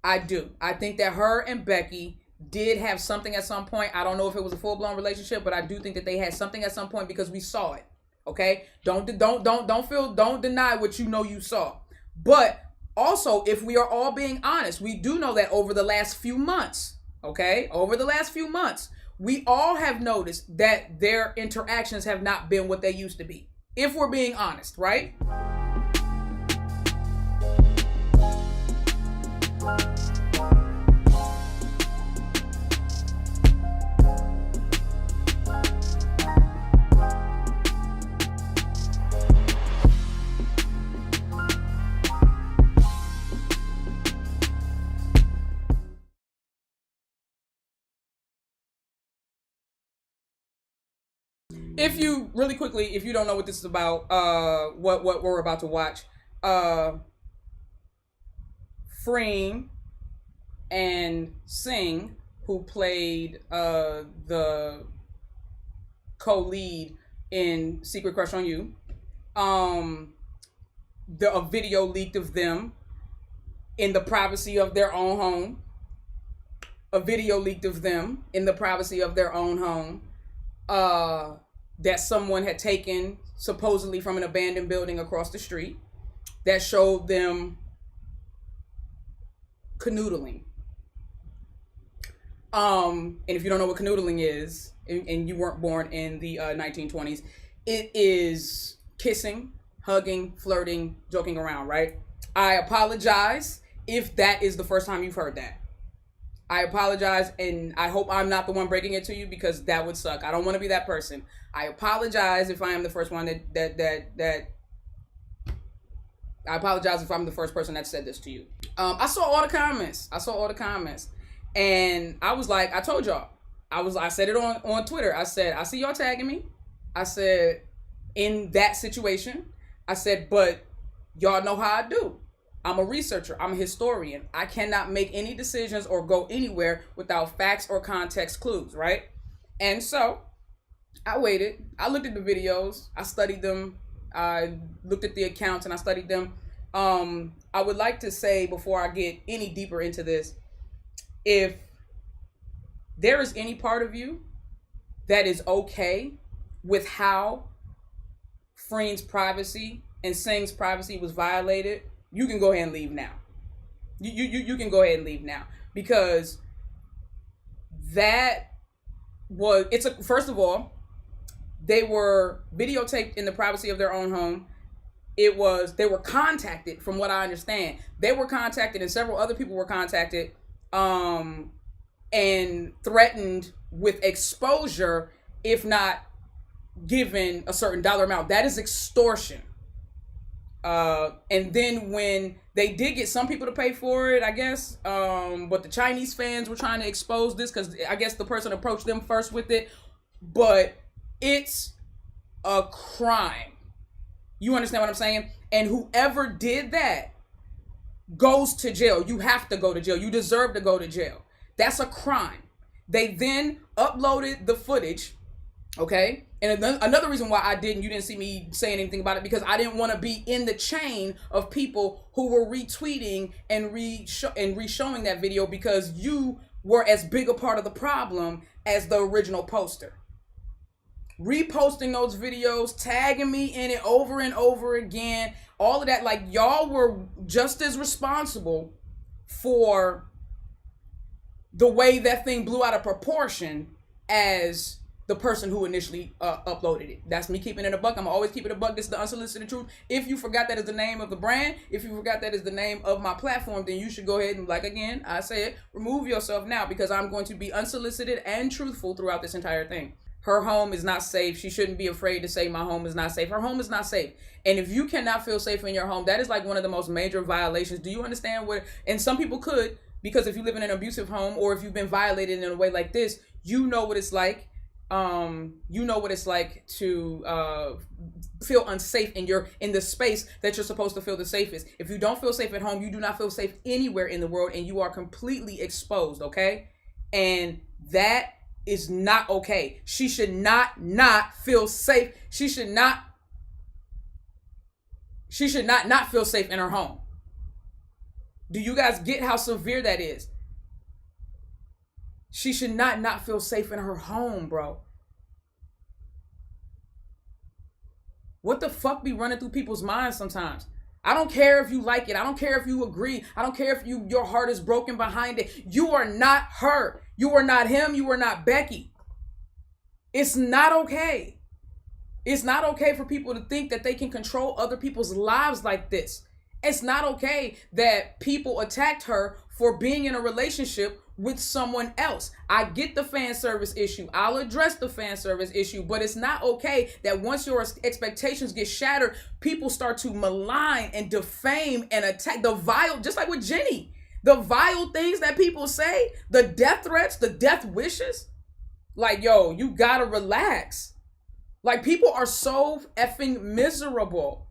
I do. I think that her and Becky did have something at some point. I don't know if it was a full-blown relationship, but I do think that they had something at some point because we saw it. Okay? Don't deny what you know you saw. But also, if we are all being honest, we do know that over the last few months, okay? Over the last few months, we all have noticed that their interactions have not been what they used to be. If we're being honest, right? If you really quickly, if you don't know what this is about, what we're about to watch, Freen and Singh, who played the co-lead in Secret Crush on You, a video leaked of them in the privacy of their own home. A video leaked of them in the privacy of their own home. That someone had taken supposedly from an abandoned building across the street that showed them canoodling. And if you don't know what canoodling is, and you weren't born in the 1920s, it is kissing, hugging, flirting, joking around, right? I apologize if that is the first time you've heard that. I apologize, and I hope I'm not the one breaking it to you because that would suck. I don't want to be that person. I apologize if I am the first one that I apologize if I'm the first person that said this to you. I saw all the comments. And I was like, I told y'all. I said it on Twitter. I said, I see y'all tagging me. I said, in that situation, I said, but y'all know how I do. I'm a researcher. I'm a historian. I cannot make any decisions or go anywhere without facts or context clues, right? And so I waited. I looked at the videos. I studied them. I looked at the accounts and I studied them. I would like to say before I get any deeper into this, if there is any part of you that is okay with how Freen's privacy and Singh's privacy was violated, you can go ahead and leave now. You can go ahead and leave now because that was first of all, they were videotaped in the privacy of their own home. They were contacted, from what I understand. They were contacted and several other people were contacted and threatened with exposure if not given a certain dollar amount. That is extortion. And then when they did get some people to pay for it, I guess, but the Chinese fans were trying to expose this because I guess the person approached them first with it, but it's a crime. You understand what I'm saying? And whoever did that goes to jail. You have to go to jail. You deserve to go to jail. That's a crime. They then uploaded the footage. Okay. And another reason why you didn't see me saying anything about it, because I didn't want to be in the chain of people who were retweeting and re-showing that video because you were as big a part of the problem as the original poster. Reposting those videos, tagging me in it over and over again, all of that, like y'all were just as responsible for the way that thing blew out of proportion as the person who initially uploaded it. That's me keeping it a buck. I'm always keeping it a buck. This is the Unsolicited Truth. If you forgot that is the name of the brand, if you forgot that is the name of my platform, then you should go ahead and, like again, I say it, remove yourself now because I'm going to be unsolicited and truthful throughout this entire thing. Her home is not safe. She shouldn't be afraid to say my home is not safe. Her home is not safe. And if you cannot feel safe in your home, that is like one of the most major violations. Do you understand what? And some people could, because if you live in an abusive home or if you've been violated in a way like this, you know what it's like. You know what it's like to feel unsafe in the space that you're supposed to feel the safest. If you don't feel safe at home, you do not feel safe anywhere in the world, and you are completely exposed. Okay, and that is not okay. She should not feel safe. She should not feel safe in her home. Do you guys get how severe that is? She should not feel safe in her home, bro. What the fuck be running through people's minds sometimes? I don't care if you like it. I don't care if you agree. I don't care if your heart is broken behind it. You are not her. You are not him. You are not Becky. It's not okay. It's not okay for people to think that they can control other people's lives like this. It's not okay that people attacked her for being in a relationship with someone else. I get the fan service issue. I'll address the fan service issue, but it's not okay that once your expectations get shattered, people start to malign and defame and attack the vile, just like with Jenny, the vile things that people say, the death threats, the death wishes. Like, yo, you gotta relax. Like, people are so effing miserable.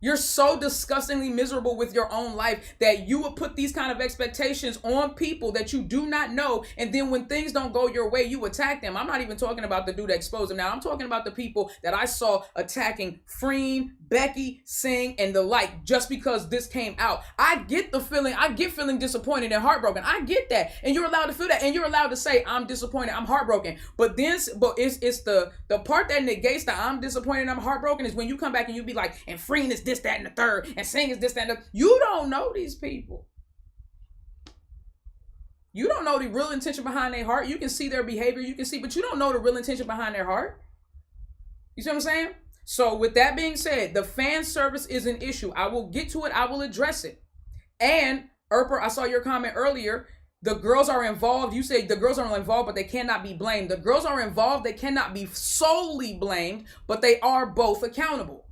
You're so disgustingly miserable with your own life that you would put these kind of expectations on people that you do not know. And then when things don't go your way, you attack them. I'm not even talking about the dude that exposed them. Now, I'm talking about the people that I saw attacking Freen, Becky, Sing, and the like just because this came out. I get the feeling. I get feeling disappointed and heartbroken. I get that. And you're allowed to feel that. And you're allowed to say, I'm disappointed, I'm heartbroken. But it's the part that negates that I'm disappointed and I'm heartbroken is when you come back and you be like, and Freen is this, that, and the third, and Sing is this, that, and the... You don't know these people. You don't know the real intention behind their heart. You can see their behavior, you can see, but you don't know the real intention behind their heart. You see what I'm saying? So with that being said, the fan service is an issue. I will get to it. I will address it. And Erper, I saw your comment earlier. The girls are involved. You say the girls are involved, but they cannot be blamed. The girls are involved. They cannot be solely blamed, but they are both accountable.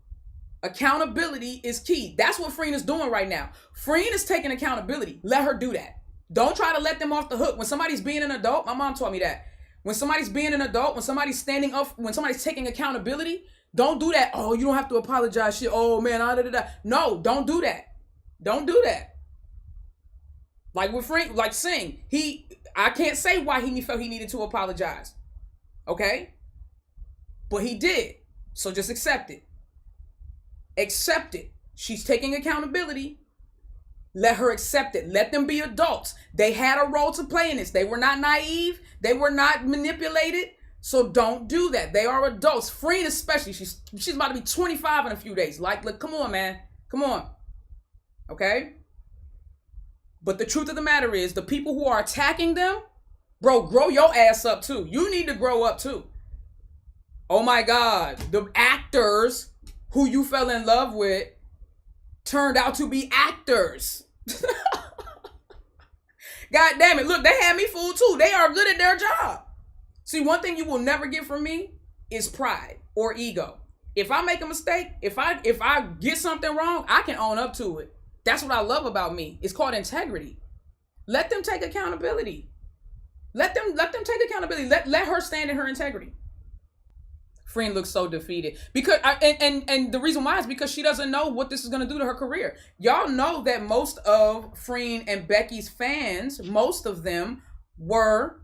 Accountability is key. That's what Freen is doing right now. Freen is taking accountability. Let her do that. Don't try to let them off the hook. When somebody's being an adult, my mom taught me that. When somebody's being an adult, when somebody's standing up, when somebody's taking accountability, don't do that. Oh, you don't have to apologize. Shit. Oh man, no, don't do that. Don't do that. Like with Freen, like Sing, I can't say why he felt he needed to apologize. Okay? But he did. So just accept it. Accept it. She's taking accountability. Let her accept it. Let them be adults. They had a role to play in this. They were not naive. They were not manipulated. So don't do that. They are adults. Freen especially. She's about to be 25 in a few days. Like, look, come on, man. Come on. Okay? But the truth of the matter is, the people who are attacking them, bro, grow your ass up too. You need to grow up too. Oh my God. The actors who you fell in love with turned out to be actors. God damn it. Look, they had me fooled too. They are good at their job. See, one thing you will never get from me is pride or ego. If I make a mistake, if I get something wrong, I can own up to it. That's what I love about me. It's called integrity. Let them take accountability. Let them take accountability. Let her stand in her integrity. Freen looks so defeated because and the reason why is because she doesn't know what this is going to do to her career. Y'all know that most of Freen and Becky's fans, most of them were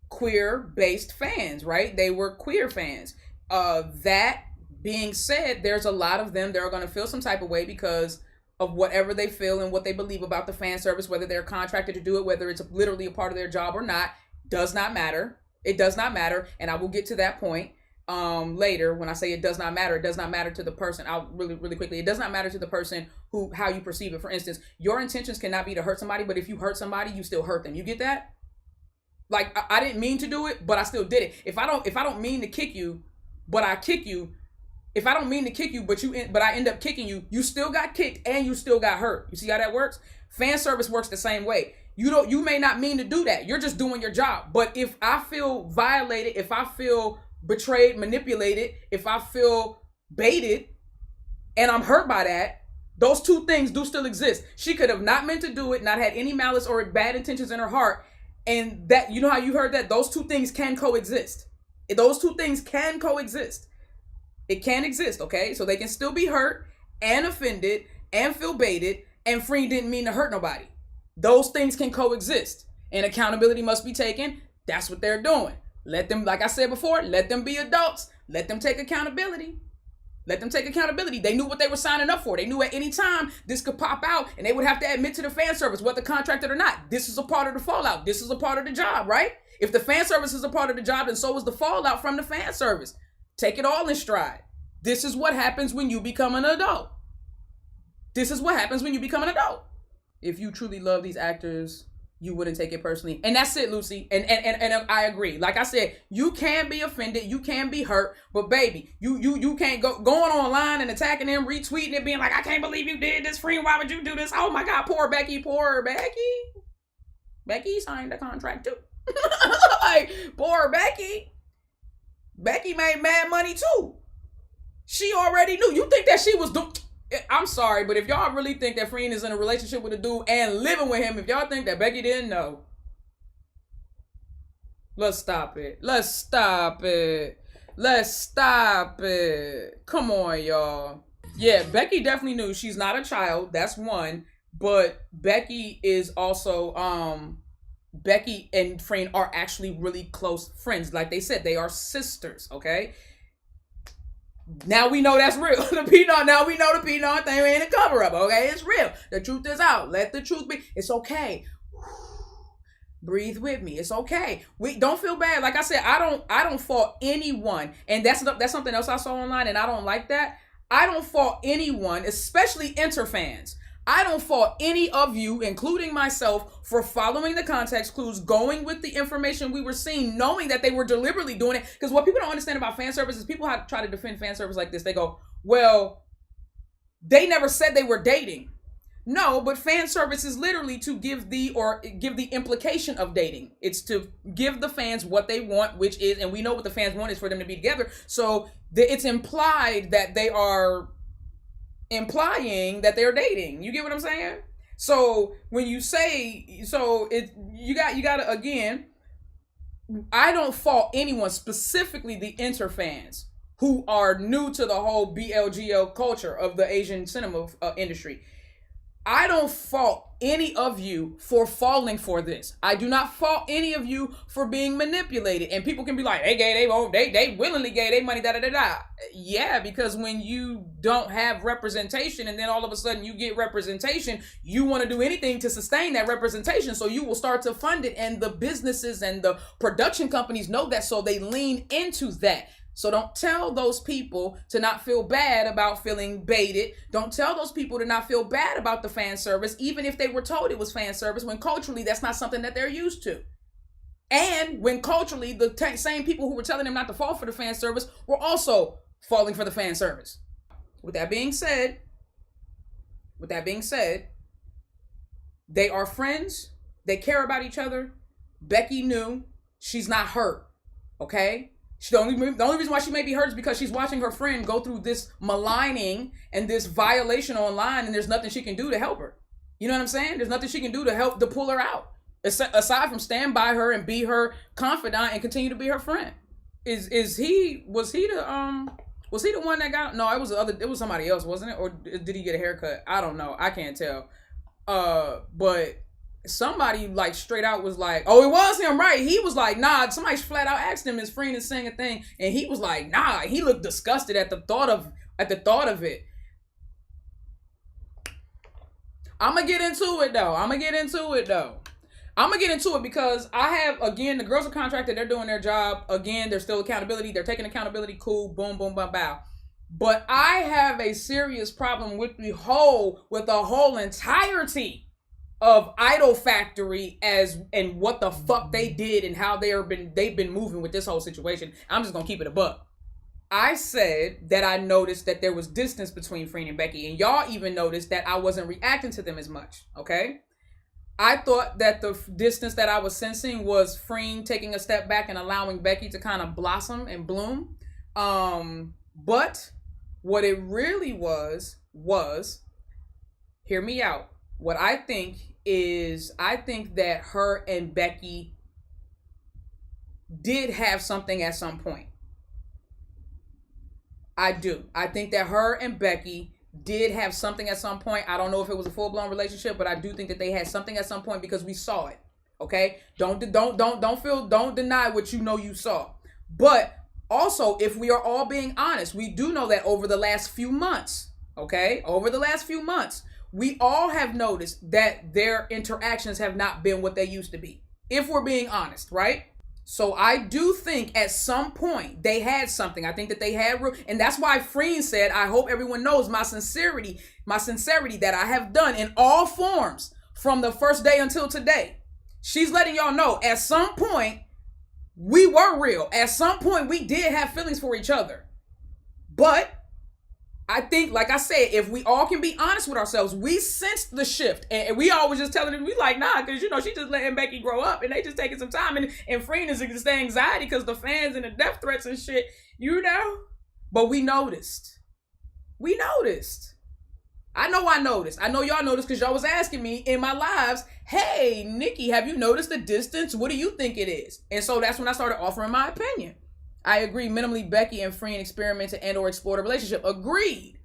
queer-based fans, right? They were queer fans. That being said, there's a lot of them that are going to feel some type of way because of whatever they feel and what they believe about the fan service, whether they're contracted to do it, whether it's literally a part of their job or not, does not matter. It does not matter. And I will get to that point later. When I say it does not matter to the person. I'll really quickly. It does not matter to the person how you perceive it. For instance, your intentions cannot be to hurt somebody, but if you hurt somebody, you still hurt them. You get that? Like, I didn't mean to do it, but I still did it. If I don't mean to kick you, but I kick you, if I don't mean to kick you, but I end up kicking you, you still got kicked and you still got hurt. You see how that works? Fan service works the same way. You may not mean to do that. You're just doing your job. But if I feel violated, if I feel betrayed, manipulated, if I feel baited, and I'm hurt by that, those two things do still exist. She could have not meant to do it, not had any malice or bad intentions in her heart. And that, you know how you heard that? Those two things can coexist. Those two things can coexist. It can exist, okay? So they can still be hurt and offended and feel baited, and Freen didn't mean to hurt nobody. Those things can coexist. And accountability must be taken. That's what they're doing. Let them, like I said before, let them be adults. Let them take accountability. Let them take accountability. They knew what they were signing up for. They knew at any time this could pop out and they would have to admit to the fan service, whether contracted or not. This is a part of the fallout. This is a part of the job, right? If the fan service is a part of the job, then so is the fallout from the fan service. Take it all in stride. This is what happens when you become an adult. This is what happens when you become an adult. If you truly love these actors, you wouldn't take it personally. And that's it, Lucy. And I agree. Like I said, you can be offended, you can be hurt, but baby, you can't going online and attacking them, retweeting it, being like, I can't believe you did this, Freen. Why would you do this? Oh my God, poor Becky, poor Becky. Becky signed a contract too. Like, poor Becky. Becky made mad money too. She already knew. You think that she was doing... I'm sorry, but if y'all really think that Freen is in a relationship with a dude and living with him, if y'all think that Becky didn't know, let's stop it. Let's stop it. Let's stop it. Come on, y'all. Yeah, Becky definitely knew. She's not a child. That's one. But Becky is also, Becky and Freen are actually really close friends. Like they said, they are sisters, okay? Now we know that's real. Now we know the Pinot thing ain't a cover up, okay? It's real. The truth is out. Let the truth be. It's okay. Breathe with me. It's okay. We don't feel bad. Like I said, I don't fault anyone. And that's something else I saw online, and I don't like that. I don't fault anyone, especially Inter fans. I don't fault any of you, including myself, for following the context clues, going with the information we were seeing, knowing that they were deliberately doing it. Because what people don't understand about fan service is people have try to defend fan service like this. They go, well, they never said they were dating. No, but fan service is literally to give the implication of dating. It's to give the fans what they want, which is, and we know what the fans want is for them to be together. So it's implied that they are implying that they're dating. You get what I'm saying? So when you say, you gotta, again, I don't fault anyone, specifically the Inter fans who are new to the whole BLGL culture of the Asian cinema industry. I don't fault any of you for falling for this. I do not fault any of you for being manipulated. And people can be like, they willingly gave they money, da. Yeah, because when you don't have representation and then all of a sudden you get representation, you want to do anything to sustain that representation. So you will start to fund it. And the businesses and the production companies know that, so they lean into that. So don't tell those people to not feel bad about feeling baited. Don't tell those people to not feel bad about the fan service, even if they were told it was fan service, when culturally that's not something that they're used to. And when culturally the same people who were telling them not to fall for the fan service were also falling for the fan service. With that being said, they are friends. They care about each other. Becky knew. She's not hurt. Okay? The only reason why she may be hurt is because she's watching her friend go through this maligning and this violation online, and there's nothing she can do to help her. You know what I'm saying? There's nothing she can do to pull her out, aside from stand by her and be her confidant and continue to be her friend. Was he the one that got? No, it was somebody else, wasn't it? Or did he get a haircut? I don't know. I can't tell. But somebody like straight out was like, oh, it was him, right? He was like, nah. Somebody flat out asked him, is Freen saying a thing? And he was like, nah. He looked disgusted at the thought of it. I'm gonna get into it though. I'm gonna get into it because I have, again, the girls are contracted. They're doing their job. Again, there's still accountability. They're taking accountability. Cool. Boom, boom, boom, bow. But I have a serious problem with the whole entirety of Idol Factory and what the fuck they did and how they've been moving with this whole situation. I'm just gonna keep it a buck. I said that I noticed that there was distance between Freen and Becky, and y'all even noticed that I wasn't reacting to them as much. Okay, I thought that the distance that I was sensing was Freen taking a step back and allowing Becky to kind of blossom and bloom. But what it really was, hear me out. What I think that her and Becky did have something at some point. I do. I think that her and Becky did have something at some point. I don't know if it was a full-blown relationship, but I do think that they had something at some point because we saw it. Okay? Don't deny what you know you saw. But Also, if we are all being honest, we do know that over the last few months, okay, we all have noticed that their interactions have not been what they used to be. If we're being honest, right? So I do think at some point they had something. I think that they had, and that's why Freen said, I hope everyone knows my sincerity that I have done in all forms from the first day until today. She's letting y'all know at some point we were real. At some point we did have feelings for each other. But I think, like I said, if we all can be honest with ourselves, we sensed the shift. And we always just telling them, we like, nah, because, you know, she just letting Becky grow up and they just taking some time. And Freen is just anxiety because the fans and the death threats and shit, you know? But we noticed. I noticed. I know y'all noticed because y'all was asking me in my lives, hey, Nikki, have you noticed the distance? What do you think it is? And so that's when I started offering my opinion. I agree. Minimally, Becky and Freen experimented and or explored a relationship. Agreed.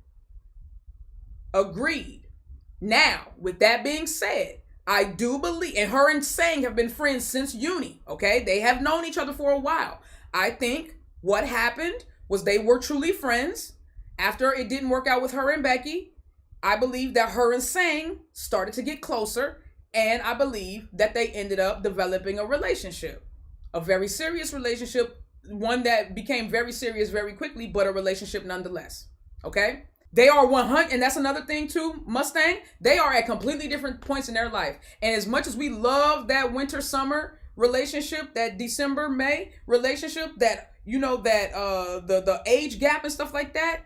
Now, with that being said, I do believe, and her and Sang have been friends since uni, okay? They have known each other for a while. I think what happened was they were truly friends. After it didn't work out with her and Becky, I believe that her and Sang started to get closer, and I believe that they ended up developing a relationship. A very serious relationship. One that became very serious very quickly, but a relationship nonetheless. Okay? They are 100, and that's another thing too, Mustang. They are at completely different points in their life. And as much as we love that winter-summer relationship, that December-May relationship, that, you know, that the age gap and stuff like that,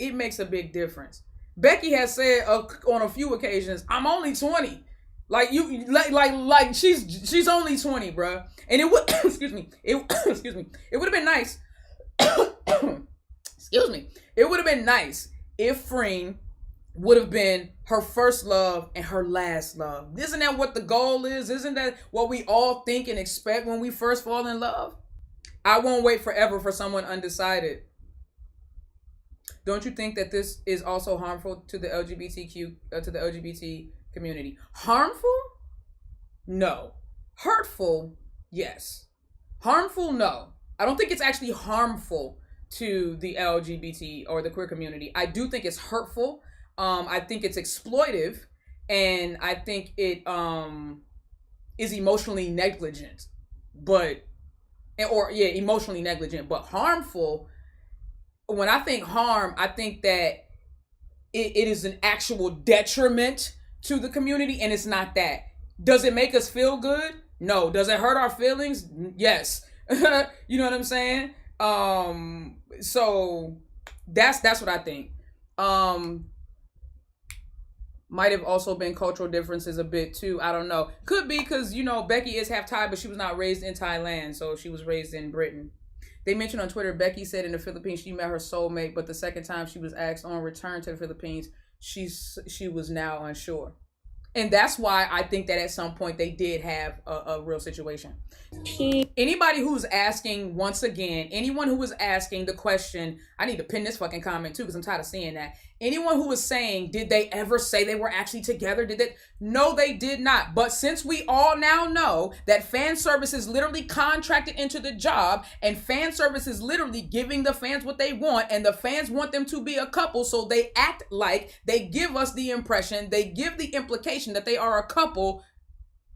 it makes a big difference. Becky has said on a few occasions, I'm only 20. Like she's only 20, bruh. And it would it would have been nice. It would have been nice if Freen would have been her first love and her last love. Isn't that what the goal is? Isn't that what we all think and expect when we first fall in love? I won't wait forever for someone undecided. Don't you think that this is also harmful to the LGBT community? Harmful? No. Hurtful? Yes. Harmful? No. I don't think it's actually harmful to the LGBT or the queer community. I do think it's hurtful. I think it's exploitive, and I think it is emotionally negligent. Emotionally negligent, but harmful. When I think harm, I think that it is an actual detriment to the community, and it's not that. Does it make us feel good? No. Does it hurt our feelings? Yes. You know what I'm saying? So that's what I think. Might have also been cultural differences a bit too. I don't know. Could be because, you know, Becky is half Thai, but she was not raised in Thailand, so she was raised in Britain. They mentioned on Twitter, Becky said in the Philippines she met her soulmate, but the second time she was asked on return to the Philippines, she was now unsure. And that's why I think that at some point they did have a real situation. Anybody who's asking, once again, anyone who was asking the question, I need to pin this fucking comment too because I'm tired of seeing that. Anyone who was saying, did they ever say they were actually together? No, they did not. But since we all now know that fan service is literally contracted into the job, and fan service is literally giving the fans what they want, and the fans want them to be a couple, so they act like they give us the impression, they give the implication that they are a couple.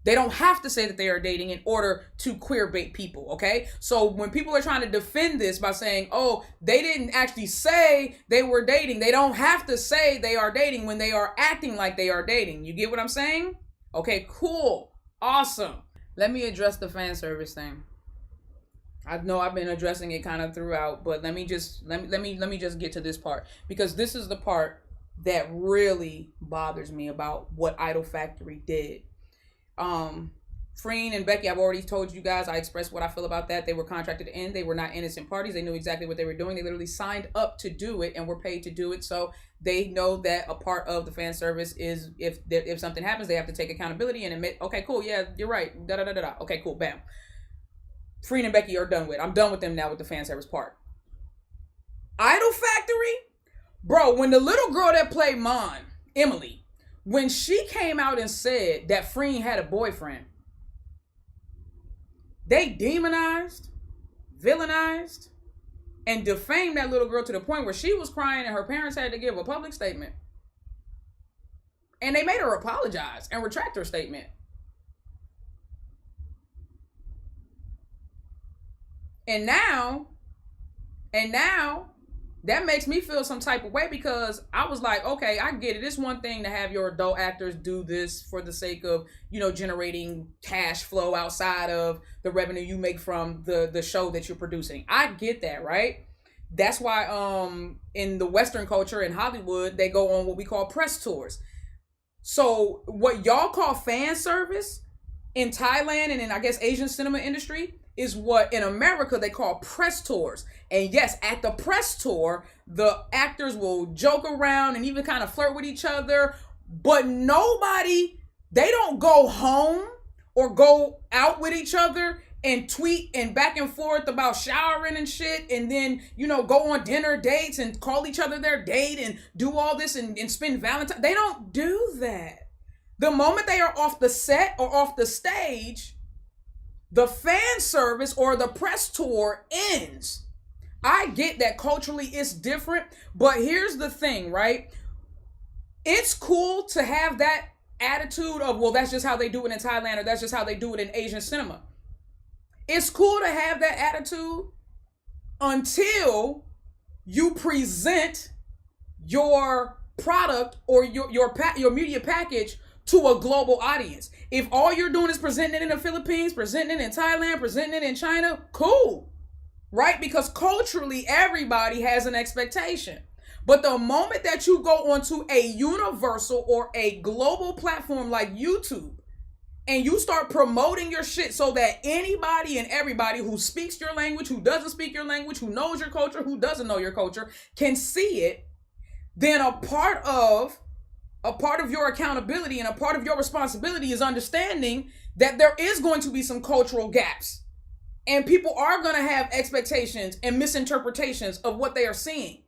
They don't have to say that they are dating in order to queer bait people, okay? So when people are trying to defend this by saying, oh, they didn't actually say they were dating, they don't have to say they are dating when they are acting like they are dating. You get what I'm saying? Okay, cool. Awesome. Let me address the fan service thing. I know I've been addressing it kind of throughout, but let me just get to this part, because this is the part that really bothers me about what Idol Factory did. Freen and Becky, I've already told you guys, I expressed what I feel about that. They were contracted to end. They were not innocent parties. They knew exactly what they were doing. They literally signed up to do it and were paid to do it. So they know that a part of the fan service is if something happens, they have to take accountability and admit, okay, cool, yeah, you're right. Okay, cool, bam. Freen and Becky are done with. I'm done with them now with the fan service part. Idol Factory? Bro, when the little girl that played Mon, Emily, when she came out and said that Freen had a boyfriend, they demonized villainized and defamed that little girl to the point where she was crying and her parents had to give a public statement. And they made her apologize and retract her statement. And now, that makes me feel some type of way, because I was like, okay, I get it. It's one thing to have your adult actors do this for the sake of, generating cash flow outside of the revenue you make from the show that you're producing. I get that, right? That's why in the Western culture in Hollywood, they go on what we call press tours. So what y'all call fan service in Thailand and in, I guess, Asian cinema industry is what in America they call press tours. And yes, at the press tour, the actors will joke around and even kind of flirt with each other, but they don't go home or go out with each other and tweet and back and forth about showering and shit, and then, go on dinner dates and call each other their date and do all this and spend Valentine's. They don't do that. The moment they are off the set or off the stage, the fan service or the press tour ends. I get that culturally it's different, but here's the thing, right? It's cool to have that attitude of, well, that's just how they do it in Thailand, or that's just how they do it in Asian cinema. It's cool to have that attitude until you present your product or your media package to a global audience. If all you're doing is presenting it in the Philippines, presenting it in Thailand, presenting it in China, cool, right? Because culturally, everybody has an expectation. But the moment that you go onto a universal or a global platform like YouTube and you start promoting your shit so that anybody and everybody who speaks your language, who doesn't speak your language, who knows your culture, who doesn't know your culture, can see it, then a part of your accountability and a part of your responsibility is understanding that there is going to be some cultural gaps. And people are going to have expectations and misinterpretations of what they are seeing.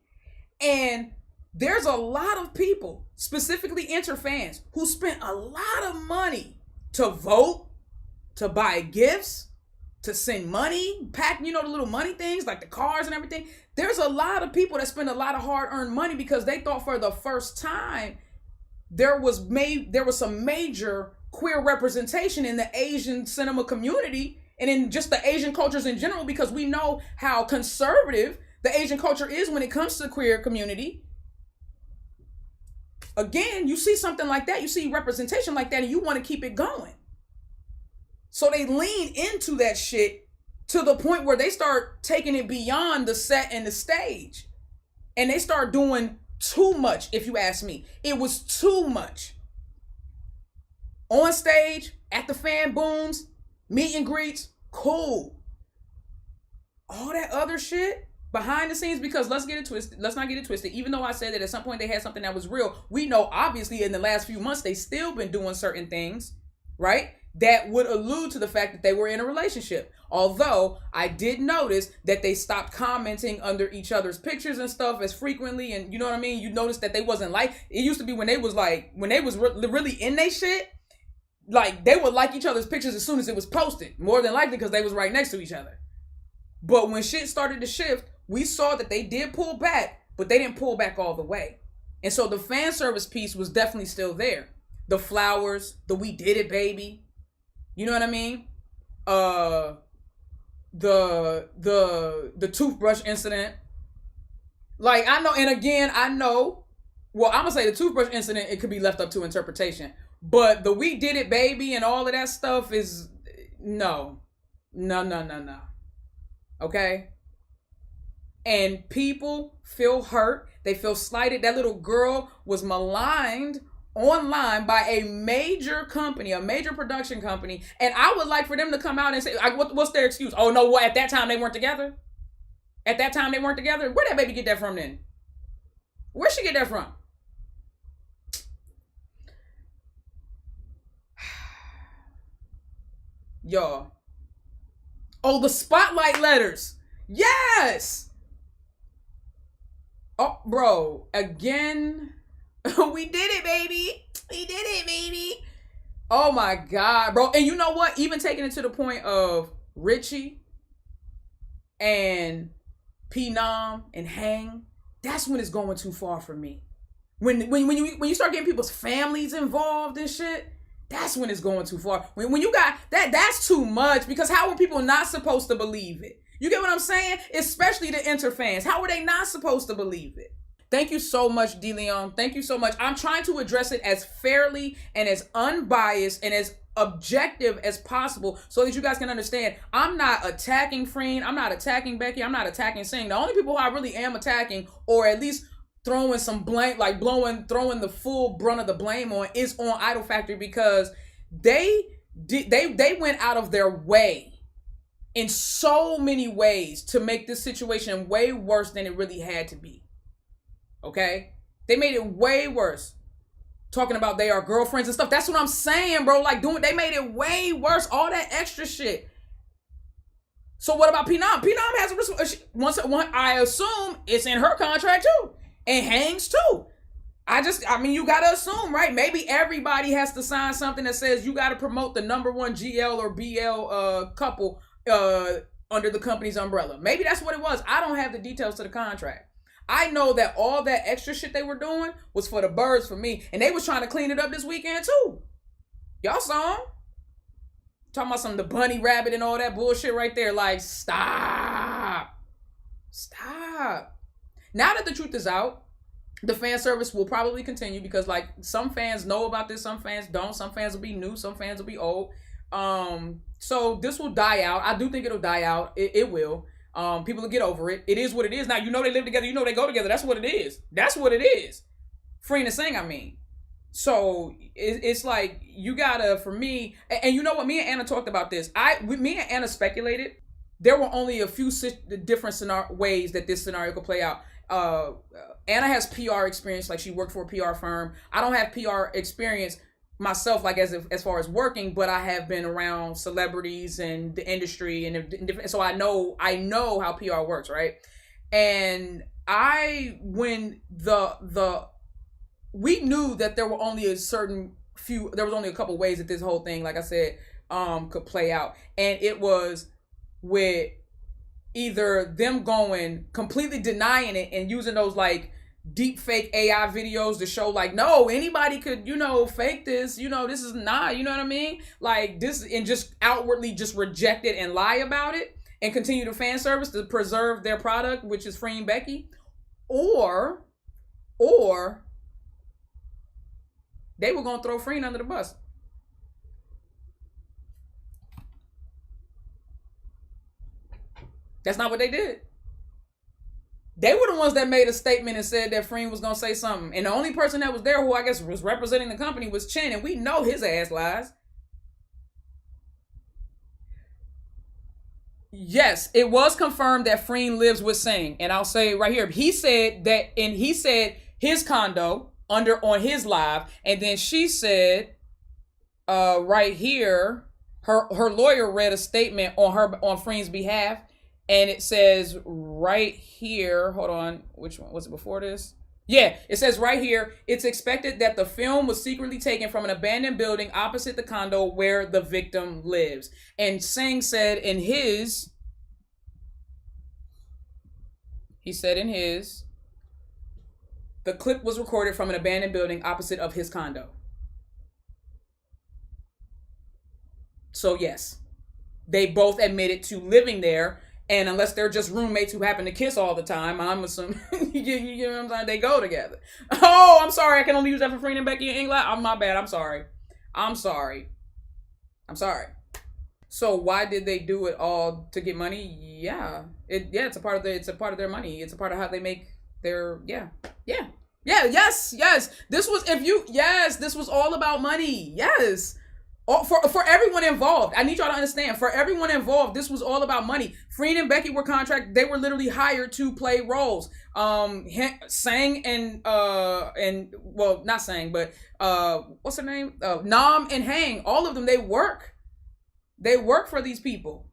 And there's a lot of people, specifically interfans, who spent a lot of money to vote, to buy gifts, to send money, pack, the little money things like the cars and everything. There's a lot of people that spend a lot of hard-earned money because they thought for the first time there was some major queer representation in the Asian cinema community and in just the Asian cultures in general, because we know how conservative the Asian culture is when it comes to the queer community. Again, you see something like that, you see representation like that, and you want to keep it going. So they lean into that shit to the point where they start taking it beyond the set and the stage. And they start doing too much, if you ask me. It was too much. On stage, at the fan booms, meet and greets, cool. All that other shit behind the scenes, because let's not get it twisted. Even though I said that at some point they had something that was real, we know obviously in the last few months they still been doing certain things, right, that would allude to the fact that they were in a relationship. Although I did notice that they stopped commenting under each other's pictures and stuff as frequently, and you know what I mean? You noticed that they wasn't like, it used to be when they was really in they shit, like they would like each other's pictures as soon as it was posted, more than likely because they was right next to each other. But when shit started to shift, we saw that they did pull back, but they didn't pull back all the way. And so the fan service piece was definitely still there. The flowers, the "we did it, baby." You know what I mean? The toothbrush incident. Like, I know, and again, well, I'm gonna say the toothbrush incident, it could be left up to interpretation. But the "we did it, baby" and all of that stuff is no. Okay? And people feel hurt. They feel slighted. That little girl was maligned online by a major company, a major production company. And I would like for them to come out and say, what's their excuse? Oh, no, what? At that time, they weren't together? At that time, they weren't together? Where'd that baby get that from then? Where'd she get that from? Y'all. Oh, the spotlight letters. Yes! Oh, bro, again, we did it, baby. We did it, baby. Oh my God, bro. And you know what? Even taking it to the point of Richie, and Phenom and Hang, that's when it's going too far for me. When you start getting people's families involved and shit, that's when it's going too far. When you got that's too much, because how are people not supposed to believe it? You get what I'm saying? Especially the Inter fans. How are they not supposed to believe it? Thank you so much, DeLeon. Thank you so much. I'm trying to address it as fairly and as unbiased and as objective as possible so that you guys can understand. I'm not attacking Freen. I'm not attacking Becky. I'm not attacking Singh. The only people who I really am attacking, or at least throwing some blame, like throwing the full brunt of the blame on, is on Idol Factory, because they went out of their way in so many ways to make this situation way worse than it really had to be. Okay? They made it way worse. Talking about they are girlfriends and stuff. That's what I'm saying, bro. Like, they made it way worse. All that extra shit. So what about Phenom? Phenom has a I assume it's in her contract too. And Hangs too. I mean, you gotta assume, right? Maybe everybody has to sign something that says you gotta promote the number one GL or BL couple under the company's umbrella. Maybe that's what it was. I don't have the details to the contract. I know that all that extra shit they were doing was for the birds, for me. And they was trying to clean it up this weekend too. Y'all saw them. Talking about the bunny rabbit and all that bullshit right there. Like, stop. Stop. Now that the truth is out, the fan service will probably continue, because like some fans know about this, some fans don't. Some fans will be new, some fans will be old. So this will die out. I do think it'll die out. It will. People will get over it. It is what it is. Now, you know they live together. You know they go together. That's what it is. That's what it is. Freen and Singh, I mean. So it's like, you gotta, for me, and you know what? Me and Anna talked about this. Me and Anna speculated. There were only a few different ways that this scenario could play out. Anna has PR experience, like she worked for a PR firm. I don't have PR experience myself, like as far as working, but I have been around celebrities and the industry, and so I know how PR works, right? And we knew that there were only there was only a couple ways that this whole thing, like I said, could play out, and it was with either them going completely denying it and using those like deep fake AI videos to show like, no, anybody could, fake this, this is not, you know what I mean? Like this, and just outwardly just reject it and lie about it and continue the fan service to preserve their product, which is Freenbecky, or they were going to throw Freen under the bus. That's not what they did. They were the ones that made a statement and said that Freen was going to say something. And the only person that was there, who I guess was representing the company, was Chen. And we know his ass lies. Yes, it was confirmed that Freen lives with Singh. And I'll say right here, he said his condo on his live. And then she said right here, her lawyer read a statement on Freen's behalf. And it says right here, hold on, which one was it before this? Yeah, it says right here, it's expected that the film was secretly taken from an abandoned building opposite the condo where the victim lives. And Singh said in his, the clip was recorded from an abandoned building opposite of his condo. So yes, they both admitted to living there. And unless they're just roommates who happen to kiss all the time, I'm assuming, you know what I'm saying, they go together. Oh, I'm sorry, I can only use that for Freen and Becky in England. My bad, I'm sorry. So why did they do it all to get money? It's a part of their money. It's a part of how they make their, yes. This was all about money. Yes. For everyone involved. I need y'all to understand. For everyone involved, this was all about money. Freen and Becky were contracted. They were literally hired to play roles. Sang and well, not Sang, but what's her name? Nam and Hang. All of them. They work. They work for these people.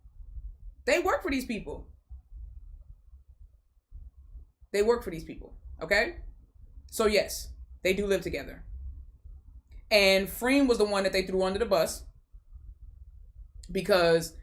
Okay. So yes, they do live together. And Freen was the one that they threw under the bus because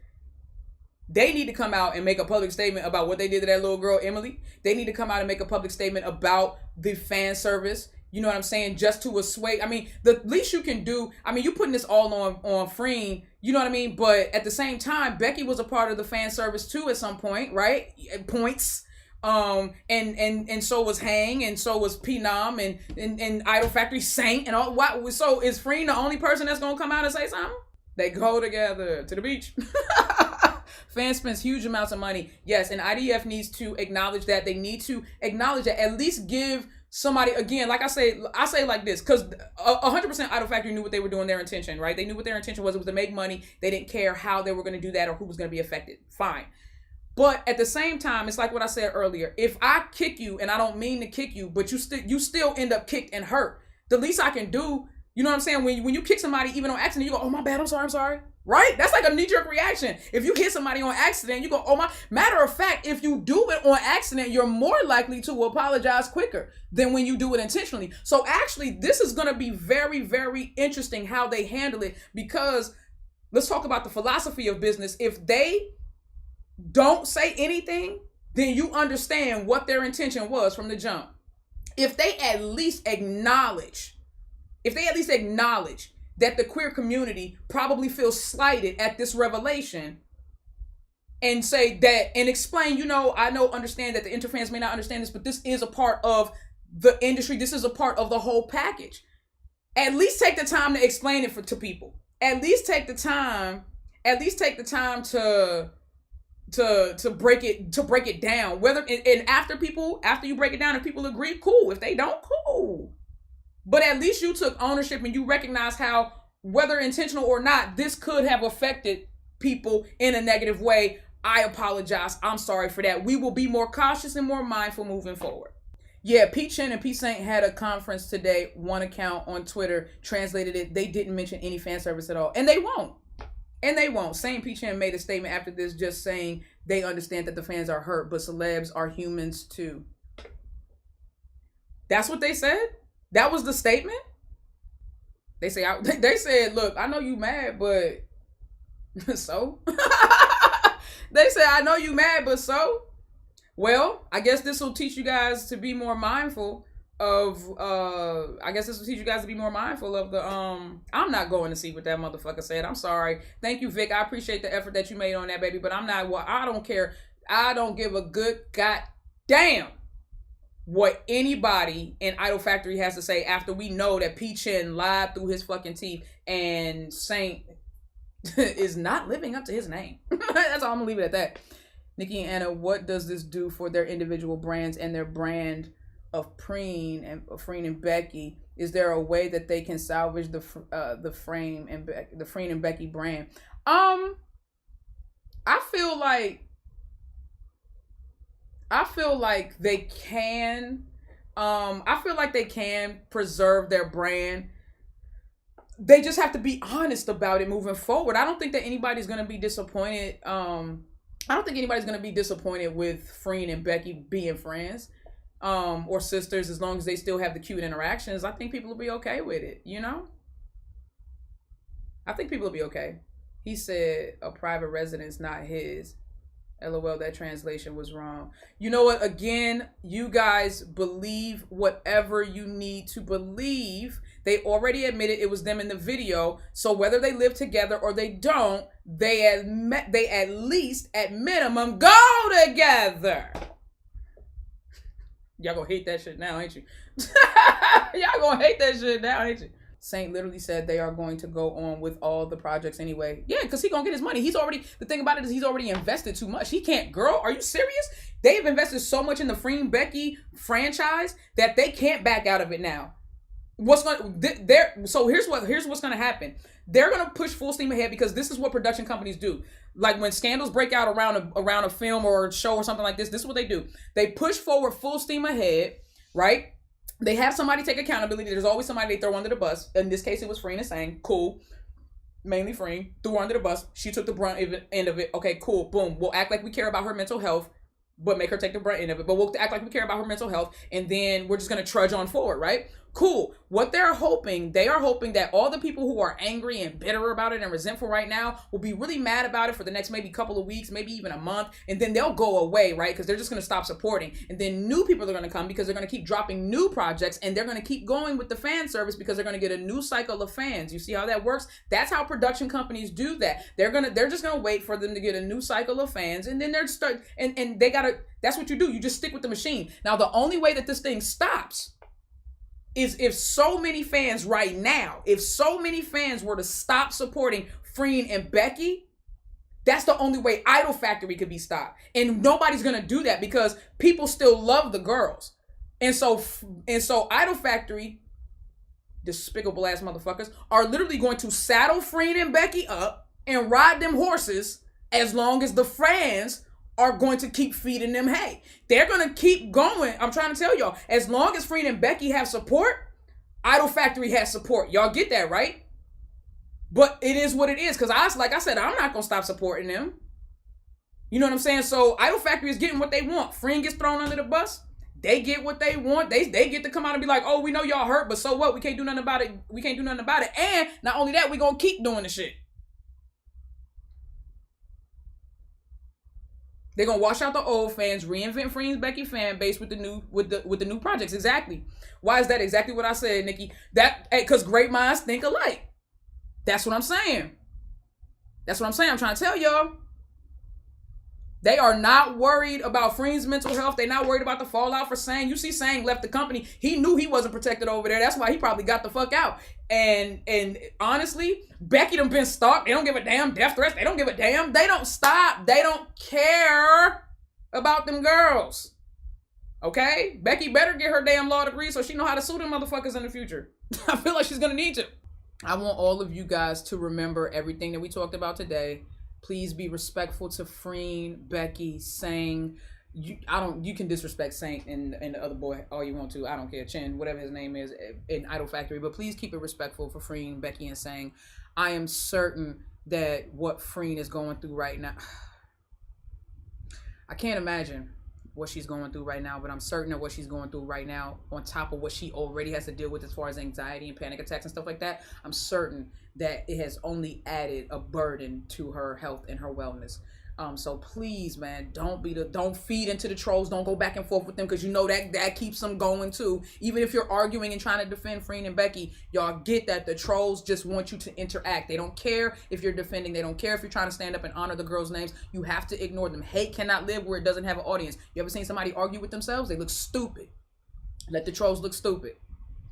They need to come out and make a public statement about what they did to that little girl, Emily. They need to come out and make a public statement about the fan service. You know what I'm saying? Just to assuage. I mean, the least you can do, I mean, you putting this all on Freen, you know what I mean? But at the same time, Becky was a part of the fan service too at some point, right? Points. And so was Hang, and so was Phenom, and Idol Factory Saint, and all. What? So is Freen the only person that's gonna come out and say something? They go together to the beach. Fans spends huge amounts of money. Yes, and IDF needs to acknowledge that. They need to acknowledge that. At least give somebody, again, like I say like this, because 100% Idol Factory knew what they were doing, their intention, right? They knew what their intention was. It was to make money. They didn't care how they were going to do that or who was going to be affected. Fine. But at the same time, it's like what I said earlier. If I kick you and I don't mean to kick you, but you still end up kicked and hurt, the least I can do, you know what I'm saying? When you kick somebody even on accident, you go, oh my bad, I'm sorry. Right? That's like a knee-jerk reaction. If you hit somebody on accident, you go, oh my. Matter of fact, if you do it on accident, you're more likely to apologize quicker than when you do it intentionally. So actually, this is going to be very, very interesting how they handle it, because let's talk about the philosophy of business. If they don't say anything, then you understand what their intention was from the jump. If they at least acknowledge that the queer community probably feels slighted at this revelation, and say that, and explain, understand that the interfans may not understand this, but this is a part of the industry. This is a part of the whole package. At least take the time to explain it to people. At least take the time to break it down. Whether, and after you break it down and people agree, cool. If they don't, cool. But at least you took ownership and you recognize how, whether intentional or not, this could have affected people in a negative way. I apologize. I'm sorry for that. We will be more cautious and more mindful moving forward. Yeah, P. Chen and P. Saint had a conference today. One account on Twitter translated it. They didn't mention any fan service at all. And they won't. Same P. Chen made a statement after this just saying they understand that the fans are hurt, but celebs are humans too. That's what they said? That was the statement? They said, look, I know you mad, but so? They said, I know you mad, but so? Well, I guess this will teach you guys to be more mindful of, the, I'm not going to see what that motherfucker said. I'm sorry. Thank you, Vic. I appreciate the effort that you made on that, baby, but I don't care. I don't give a good goddamn what anybody in Idol Factory has to say after we know that P. Chen lied through his fucking teeth and Saint is not living up to his name. That's all, I'm gonna leave it at that. Nikki and Anna, what does this do for their individual brands and their brand of Freen and Becky? Is there a way that they can salvage the Freen and Becky brand? I feel like they can. I feel like they can preserve their brand. They just have to be honest about it moving forward. I don't think that anybody's going to be disappointed. I don't think anybody's going to be disappointed with Freen and Becky being friends or sisters, as long as they still have the cute interactions. I think people will be okay with it, I think people will be okay. He said a private residence, not his. LOL, that translation was wrong. You know what? Again, you guys believe whatever you need to believe. They already admitted it was them in the video. So whether they live together or they don't, they at least, at minimum, go together. Y'all gonna hate that shit now, ain't you? Y'all gonna hate that shit now, ain't you? Saint literally said they are going to go on with all the projects anyway. Yeah, because he's going to get his money. The thing about it is he's already invested too much. He can't, girl, are you serious? They've invested so much in the Freenbecky franchise that they can't back out of it now. So here's what's going to happen. They're going to push full steam ahead, because this is what production companies do. Like when scandals break out around a film or a show or something like this is what they do. They push forward full steam ahead, right? They have somebody take accountability. There's always somebody they throw under the bus. In this case, it was Freen and Sang. Cool. Mainly Freen. Threw her under the bus. She took the brunt end of it. Okay, cool. Boom. We'll act like we care about her mental health, but make her take the brunt end of it. But we'll act like we care about her mental health, and then we're just going to trudge on forward, right? Cool. What they're hoping, they are hoping that all the people who are angry and bitter about it and resentful right now will be really mad about it for the next maybe couple of weeks, maybe even a month, and then they'll go away, right? Because they're just going to stop supporting. And then new people are going to come because they're going to keep dropping new projects, and they're going to keep going with the fan service because they're going to get a new cycle of fans. You see how that works? That's how production companies do that. They're just going to wait for them to get a new cycle of fans, and then they're and they got to, that's what you do. You just stick with the machine. Now, the only way that this thing stops is if so many fans right now, if so many fans were to stop supporting Freen and Becky, that's the only way Idol Factory could be stopped. And nobody's going to do that because people still love the girls. And so Idol Factory, despicable ass motherfuckers, are literally going to saddle Freen and Becky up and ride them horses as long as the fans are going to keep feeding them hay. They're going to keep going. I'm trying to tell y'all, as long as Freen and Becky have support, Idol Factory has support. Y'all get that, right? But it is what it is. Because like I said, I'm not going to stop supporting them. You know what I'm saying? So Idol Factory is getting what they want. Freen gets thrown under the bus. They get what they want. They get to come out and be like, oh, we know y'all hurt, but so what? We can't do nothing about it. We can't do nothing about it. And not only that, we going to keep doing the shit. They're gonna wash out the old fans, reinvent Freen's Becky fan base with the new projects. Exactly. Why is that? Exactly what I said, Nikki. That because great minds think alike. That's what I'm saying. That's what I'm saying. I'm trying to tell y'all. They are not worried about Freen's mental health. They're not worried about the fallout for Sang. You see, Sang left the company. He knew he wasn't protected over there. That's why he probably got the fuck out. And honestly, Becky done been stalked. They don't give a damn. Death threats. They don't give a damn. They don't stop. They don't care about them girls. Okay? Becky better get her damn law degree so she know how to sue them motherfuckers in the future. I feel like she's gonna need to. I want all of you guys to remember everything that we talked about today. Please be respectful to Freen, Becky, Sang. You can disrespect Saint and the other boy all you want to. I don't care. Chin, whatever his name is in Idol Factory. But please keep it respectful for Freen, Becky, and Sang. I am certain that what Freen is going through right now, I can't imagine what she's going through right now, but I'm certain that what she's going through right now, on top of what she already has to deal with as far as anxiety and panic attacks and stuff like that, I'm certain that it has only added a burden to her health and her wellness. So please, man, don't feed into the trolls. Don't go back and forth with them because you know that keeps them going too. Even if you're arguing and trying to defend Freen and Becky, y'all get that the trolls just want you to interact. They don't care if you're defending. They don't care if you're trying to stand up and honor the girls' names. You have to ignore them. Hate cannot live where it doesn't have an audience. You ever seen somebody argue with themselves? They look stupid. Let the trolls look stupid.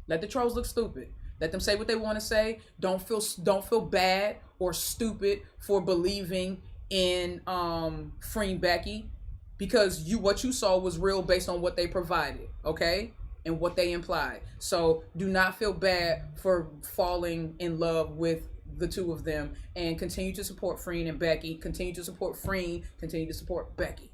Let the trolls look stupid. Let them say what they want to say. Don't feel bad or stupid for believing in Freen Becky, because what you saw was real based on what they provided, okay, and what they implied. So do not feel bad for falling in love with the two of them, and continue to support Freen and Becky. Continue to support Freen. Continue to support Becky.